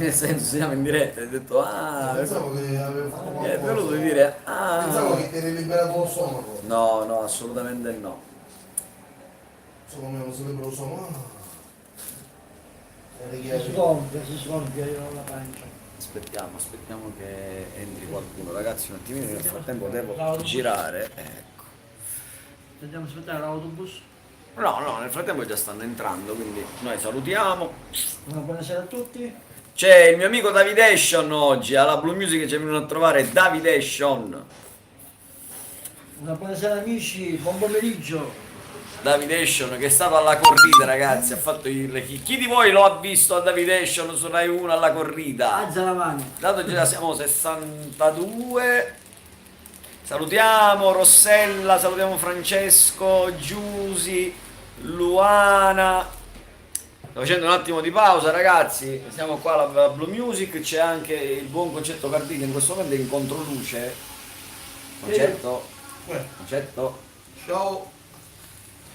nel senso siamo in diretta, hai detto Pensavo che avevo fatto è qualcosa. venuto di dire Pensavo che ti eri liberato lo stomaco. no, no, assolutamente no. Secondo me non si libera lo stomaco. Si sgonfia la pancia. Aspettiamo che entri qualcuno, ragazzi, un attimino, nel Vediamo, frattempo devo l'autobus. girare, ecco. Andiamo a aspettare l'autobus. No, no, nel frattempo già stanno entrando, quindi noi salutiamo. Una buonasera a tutti. C'è il mio amico Davidation oggi, alla Blue Music ci è venuto a trovare Davidation. Una buonasera amici, buon pomeriggio. Davidation che è stato alla corrida, ragazzi, ha fatto chi di voi lo ha visto a Davidation su Rai 1 alla corrida? Alza la mano. Dato già siamo 62. Salutiamo Rossella, salutiamo Francesco, Giusi, Luana. Sto facendo un attimo di pausa, ragazzi. Siamo qua alla Blue Music, c'è anche il buon Concetto Cardini in questo momento è in controluce. Concetto, Concetto. Ciao.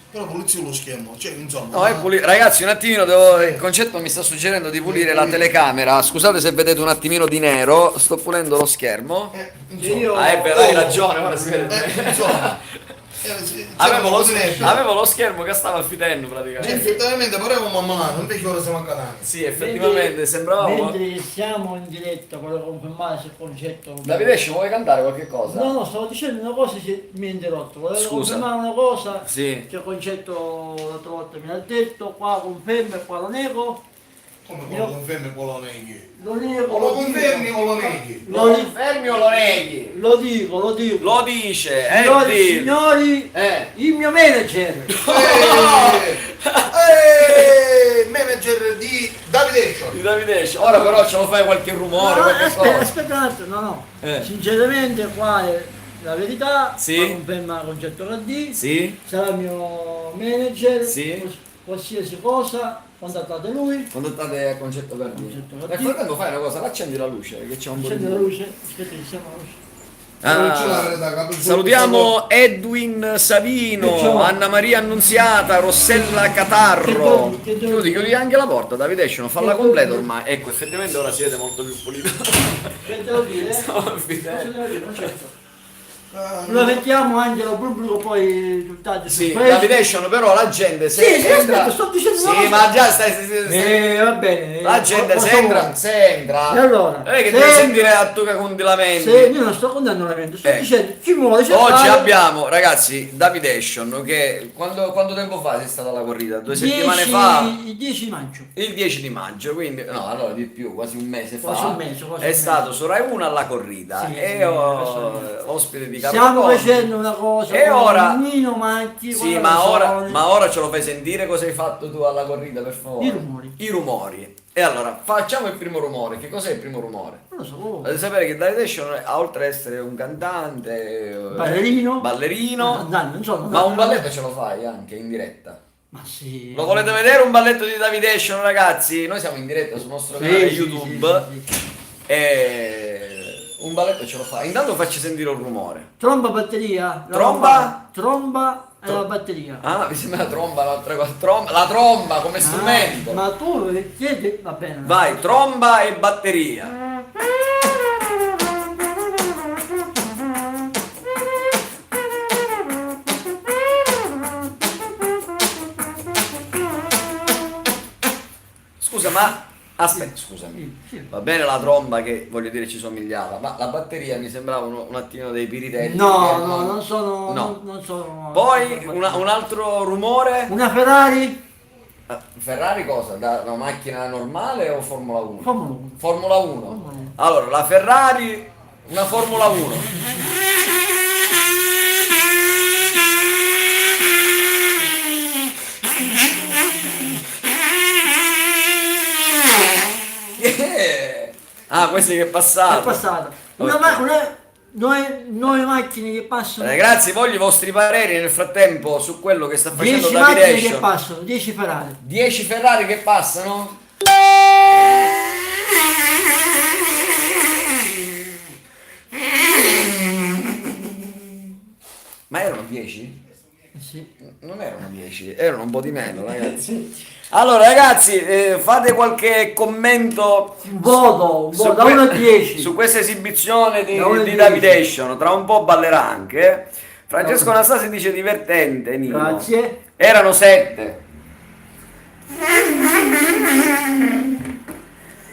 Però pulizio lo schermo, cioè insomma. No, ragazzi, un attimino, il concetto mi sta suggerendo di pulire la telecamera. Scusate se vedete un attimino di nero, sto pulendo lo schermo. Io- Ah, è vero, hai ragione, ora si vede bene. Insomma. Avevo lo schermo che stava fitendo Cioè, praticamente. effettivamente parevamo ammalato, invece ora siamo a Catania. Sì, effettivamente sembravamo. Mentre siamo in diretta, volevo confermare se il concetto. Davide, ci vuoi cantare qualche cosa? No, no, stavo dicendo una cosa che mi ha interrotto. Volevo Scusa. confermare una cosa Sì. che il concetto l'altra volta mi ha detto, qua conferma e qua lo nego. Come quello confermi o lo neghi? Lo nego. O lo confermi o lo neghi? Lo confermi o lo neghi? Lo dico, lo dico. Lo dice, Signori, dillo. signori, il mio manager. Manager di Davidation. Di Davide, ora però ce lo fai qualche rumore, No, qualche aspetta, cosa. aspetta un attimo, no, no. Eh. Sinceramente qua è la verità, Sì. qua conferma Concetto HD, Sì? sarà il mio manager, Sì. qualsiasi cosa, contattate lui, Contattate a Concetto Cardini. Concetto Nel Cardini. frattempo fai una cosa, accendi la luce, che c'è un po' di accende la luce, aspetta che siamo la luce. Salutiamo Edwin Savino, Anna Maria Annunziata, Rossella Catarro. Che devo- Chiudi anche la porta, Davide, non falla completa ormai. Ecco, effettivamente ora si vede molto più pulito. Che devo dire? Stavo Cosa fidendo. devo dire? Concetto. Lo mettiamo anche al pubblico poi i risultati Sì, su questo. Davidation, però la gente Sì, sì, aspetta, sto dicendo una Sì, cosa. ma già Va bene. la gente posso- se entra. E allora? Non è che Se devi entra- sentire a tu che condilamenti. Se io non sto condannando, sto Eh. dicendo chi vuole Oggi cercare abbiamo, ragazzi, Davidation che quanto tempo fa sei stata alla corrida? 2 settimane fa? il 10 maggio. Il 10 di maggio, quindi no, allora di più, quasi un mese Quasi fa. un mese, quasi è un stato mese. su Rai 1 alla corrida Sì, e sì, io ospite di Carlo Stiamo Conti. facendo una cosa E con ora- Nino Macchi, con Sì, la ma Rosoli. ora ce lo fai sentire cosa hai fatto tu alla corrida, per favore? I rumori. I rumori. E allora, facciamo il primo rumore. Che cos'è il primo rumore? Non lo so, oh. Dovete sapere che Davidation, oltre ad essere un cantante, ballerino, Insomma, ma un balletto ce lo fai anche in diretta. Ma sì. Lo volete vedere un balletto di Davidation, ragazzi? Noi siamo in diretta sul nostro Sì, canale sì, YouTube sì, sì, sì. e un balletto ce lo fa. Intanto facci sentire un rumore. Tromba, batteria. la Tromba? Tromba e la batteria. Ah, mi sembra la tromba, l'altra cosa. La tromba come strumento. Ma tu chiedi, va bene. Vai, tromba e batteria. Scusa, ma aspetta, scusami. Sì, sì. Va bene la tromba che voglio dire ci somigliava, ma la batteria mi sembrava un attimo dei piritelli. No, che no, non sono. No. Non sono. Poi un altro rumore. Una Ferrari Ferrari cosa? Da una macchina normale o Formula 1? Formula 1. Formula 1. Formula 1. Allora, la Ferrari, una Formula 1. Ah, questo che è È passato. passata. Ok. Nuove macchine che passano. Ragazzi, voglio i vostri pareri nel frattempo su quello che sta facendo 10 macchine che Davidation. passano, 10 Ferrari. 10 Ferrari che passano? Ma erano 10? Sì. Non erano 10, erano un po' di meno, ragazzi. Allora, ragazzi, fate qualche commento Un voto, su, da 1 a 10. su questa esibizione di, Da 1 a di 10. Davidation. Tra un po' ballerà anche. Francesco Anastasi dice divertente, Nino. Grazie. Erano 7.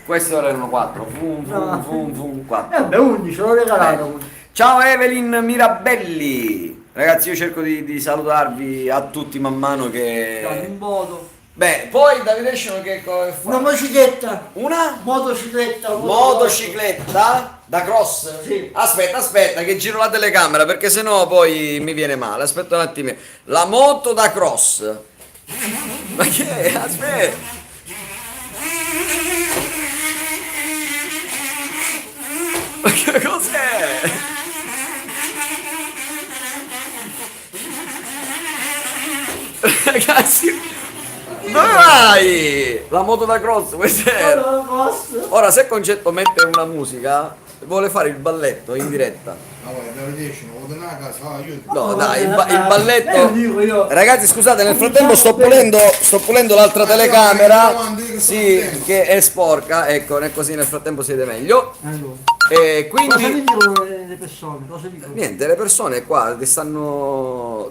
Questi ora erano 4. Fum, fum, fum, fum, 4. Vabbè, 11, l'ho regalato. Ciao Evelyn Mirabelli. Ragazzi, io cerco di salutarvi a tutti man mano che... Un voto. Beh, poi Davidation che cosa fa? Una motocicletta. Una Motocicletta. motocicletta da cross? Sì. Aspetta, che giro la telecamera perché sennò poi mi viene male. Aspetta un attimo. La moto da cross. Ma che è? Aspetta. Ma che cos'è? Ragazzi, dove vai? La moto da cross, questa è. Ora, se Concetto mette una musica, vuole fare il balletto in diretta. Ah, guarda, Davidation, vado a casa, io... No, dai, il balletto. Dico io. Ragazzi, scusate, nel frattempo sto pulendo l'altra telecamera. Sì, che è sporca. Ecco, è così nel frattempo siete meglio. Allora. E Cosa mi quindi. dicono le persone? Cosa dicono? Niente, le persone qua ti stanno.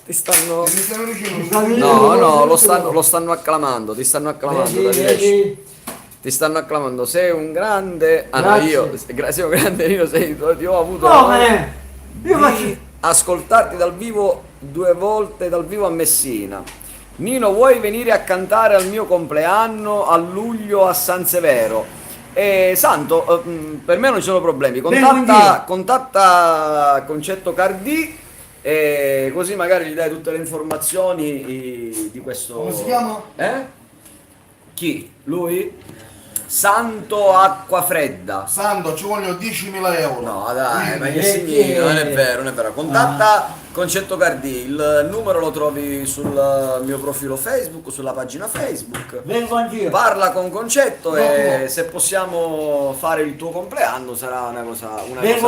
Ti stanno. Mi stanno dicendo... No, lo stanno acclamando, ti stanno acclamando. Vedi, Davidation. vedi? Ti stanno acclamando, sei un grande. Ah no, Grazie. sei un grande io, ti ho avuto Come? Io di faccio... ascoltarti dal vivo 2 volte dal vivo a Messina. Nino, vuoi venire a cantare al mio compleanno a luglio a San Severo? Santo, per me non ci sono problemi. Contatta Concetto Cardì e così magari gli dai tutte le informazioni di questo. Come si chiama? Chi? Lui? Santo Acquafredda. Sando, ci vogliono 10.000 euro. No, dai, ma che Eh, significa? Non è che- vero, non è vero. Contatta Concetto Cardì, il numero lo trovi sul mio profilo Facebook, sulla pagina Facebook. Vengo anch'io. Parla con Concetto e No. se possiamo fare il tuo compleanno sarà una Vengo cosa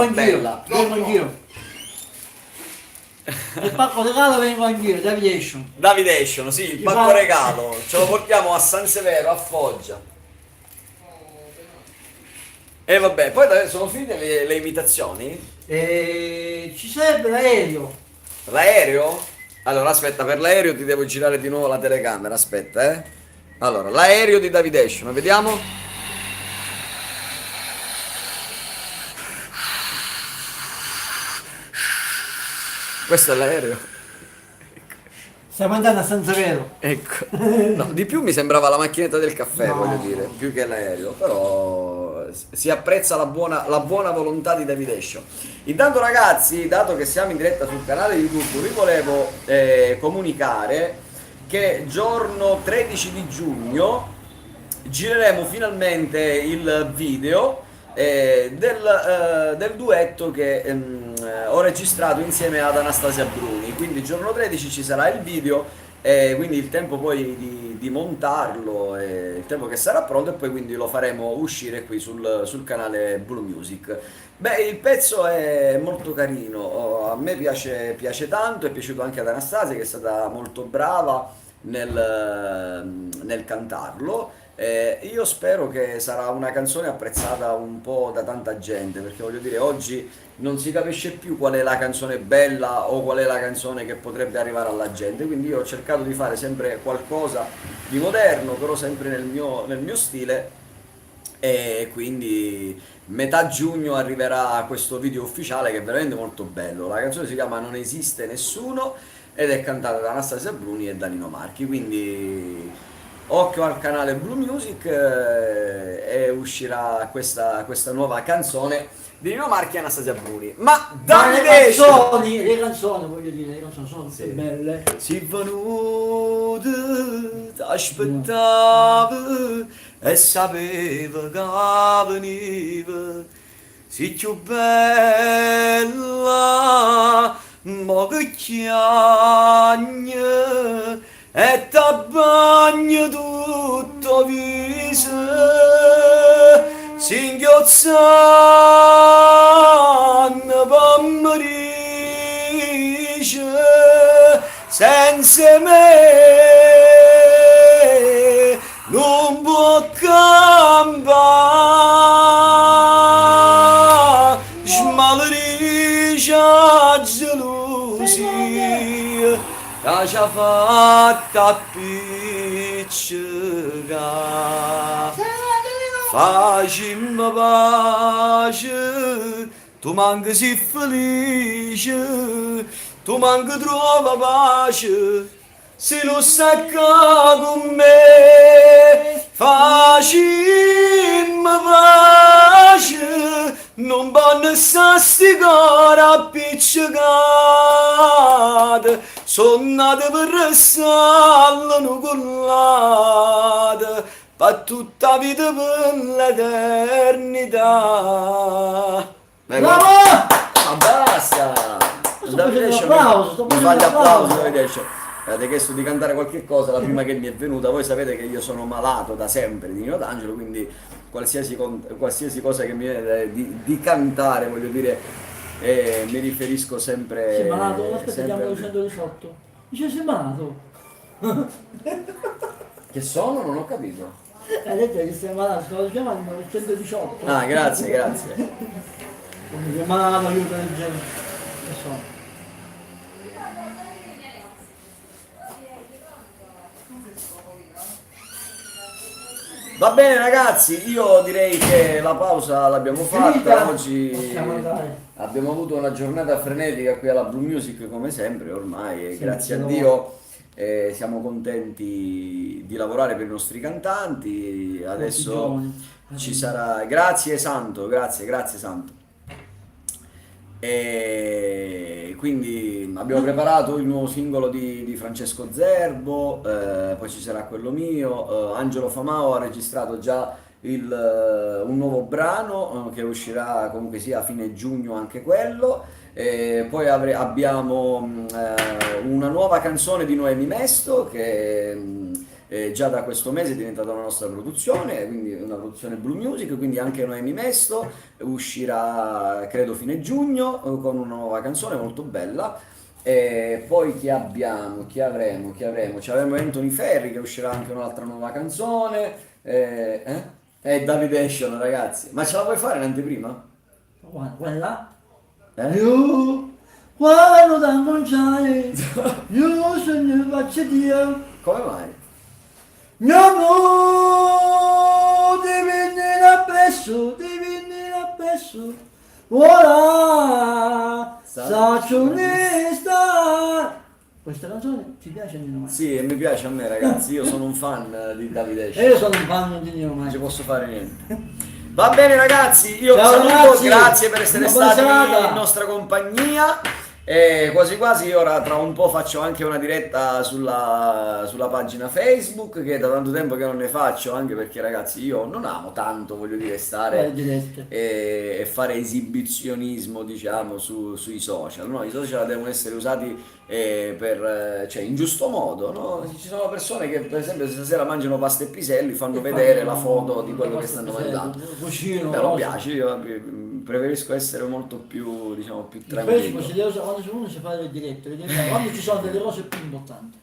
anch'io. bella. Vengo anch'io. Il pacco regalo vengo anch'io, Davidation. Davidation, sì, il Mi pacco fa- regalo, ce lo portiamo a San Severo, a Foggia. E vabbè, poi sono finite le imitazioni? Ci serve l'aereo. L'aereo? Allora aspetta, per l'aereo ti devo girare di nuovo la telecamera, aspetta, eh. Allora, l'aereo di Davidation, vediamo. Questo è l'aereo. Stiamo andando a San Severo. Ecco. No, di più mi sembrava la macchinetta del caffè, No. voglio dire, più che l'aereo, però si apprezza la buona volontà di Davidation. Intanto ragazzi, dato che siamo in diretta sul canale YouTube, vi volevo comunicare che giorno 13 di giugno gireremo finalmente il video del duetto che ho registrato insieme ad Anastasia Bruni. Quindi giorno 13 ci sarà il video, quindi il tempo poi di montarlo, il tempo che sarà pronto e poi quindi lo faremo uscire qui sul canale Blue Music. Beh, il pezzo è molto carino, a me piace tanto, è piaciuto anche ad Anastasia che è stata molto brava nel cantarlo. Io spero che sarà una canzone apprezzata un po' da tanta gente, perché voglio dire, oggi non si capisce più qual è la canzone bella o qual è la canzone che potrebbe arrivare alla gente, quindi io ho cercato di fare sempre qualcosa di moderno, però sempre nel mio stile, e quindi metà giugno arriverà questo video ufficiale che è veramente molto bello. La canzone si chiama Non esiste nessuno ed è cantata da Anastasia Bruni e Danilo Marchi, quindi occhio al canale Blue Music, e uscirà questa nuova canzone di Nino Marchi e Anastasia Bruni. Ma Ma Davidation! le canzoni, voglio dire, le canzoni sono tutte Sì. belle. Si venuto, t'aspettavo e sapevo che veniva. Si più bella, ma che chiagna, e t'abbagna tutto viso, si inghiozzano pomeriggio. insieme non può cambiare, smalricia gelosia, che ci ha fatta appiccica. Facimmi pace, tu manchi si felice, tu manchi trova pace, se lo stacca con me. Facimmi pace, non vanno sti cuore appiccicate, sono nate per restare nucolate. Per tutta la vita, per l'eternità. Bravo! Ma basta! Sto facendo l'applauso, Mi fa gli applausi, Davide. Avete chiesto di cantare qualche cosa, la prima che mi è venuta. Voi sapete che io sono malato da sempre di Nino D'Angelo, quindi qualsiasi cosa che mi viene di cantare, voglio dire, mi riferisco sempre... Sei malato? Aspetta, sempre- chiamo il 118. Dice sei malato? Che sono? Non ho capito. Hai detto che sei malato, stavo chiamando il 118. Ah, grazie, grazie. Quindi sei malato, aiuto del genere. Che sono? Va bene ragazzi, io direi che la pausa l'abbiamo fatta, Finita? oggi Possiamo andare. abbiamo avuto una giornata frenetica qui alla Blue Music come sempre ormai e Sì, grazie a sì, Dio siamo contenti di lavorare per i nostri cantanti, adesso giovani. ci sarà, grazie Santo, grazie Santo. E quindi abbiamo preparato il nuovo singolo di Francesco Zerbo, poi ci sarà quello mio, Angelo Famao ha registrato già un nuovo brano che uscirà comunque sia a fine giugno anche quello, e poi abbiamo una nuova canzone di Noemi Mesto che già da questo mese è diventata una nostra produzione, quindi una produzione Blue Music, quindi anche Noemi Mesto uscirà credo fine giugno con una nuova canzone molto bella. E poi chi abbiamo? Chi avremo? Ci avremo Anthony Ferri che uscirà anche un'altra nuova canzone. Davide Action, ragazzi. Ma ce la puoi fare in anteprima? Quella? Eh? Io quando da mangiare, io sono faccio Dio. Come mai? Mio amore, devi venire appresso, ora, saccio onesta. Questa canzone ti piace Nino Mai? Sì, e mi piace a me, ragazzi. Io sono un fan di Davide E Action. io sono un fan di Nino Non ci Mai. posso fare niente. Va bene ragazzi, io vi Ciao, saluto, ragazzi. grazie per essere Una buona stati serata. in nostra compagnia. E quasi quasi ora tra un po' faccio anche una diretta sulla pagina Facebook, che da tanto tempo che non ne faccio, anche perché ragazzi io non amo tanto, voglio dire, stare Dirette. e fare esibizionismo diciamo sui social, no? I social devono essere usati cioè in giusto modo, no? Ci sono persone che per esempio stasera mangiano pasta e piselli, fanno vedere la foto di quello che stanno mangiando. Cucino, A me non cose. piace, io preferisco essere molto più, diciamo, più In Facebook tranquillo. quando uno si fa le dirette, quando ci sono delle cose più importanti.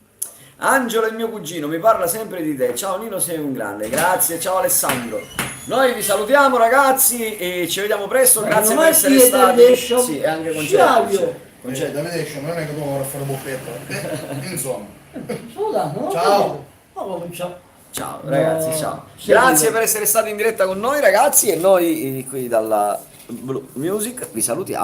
Angelo è mio cugino, mi parla sempre di te. Ciao Nino, sei un grande. Grazie, ciao Alessandro. Noi vi salutiamo ragazzi e ci vediamo presto. Grazie per essere stati. Sì, e anche con Ciao. Davide Action, non è che tu vuoi fare boppetta. Insomma. Salutando, Ciao. ciao. Ciao ragazzi, ciao. Sì, Grazie sì. per essere stati in diretta con noi ragazzi e noi qui dalla Blue Music vi salutiamo.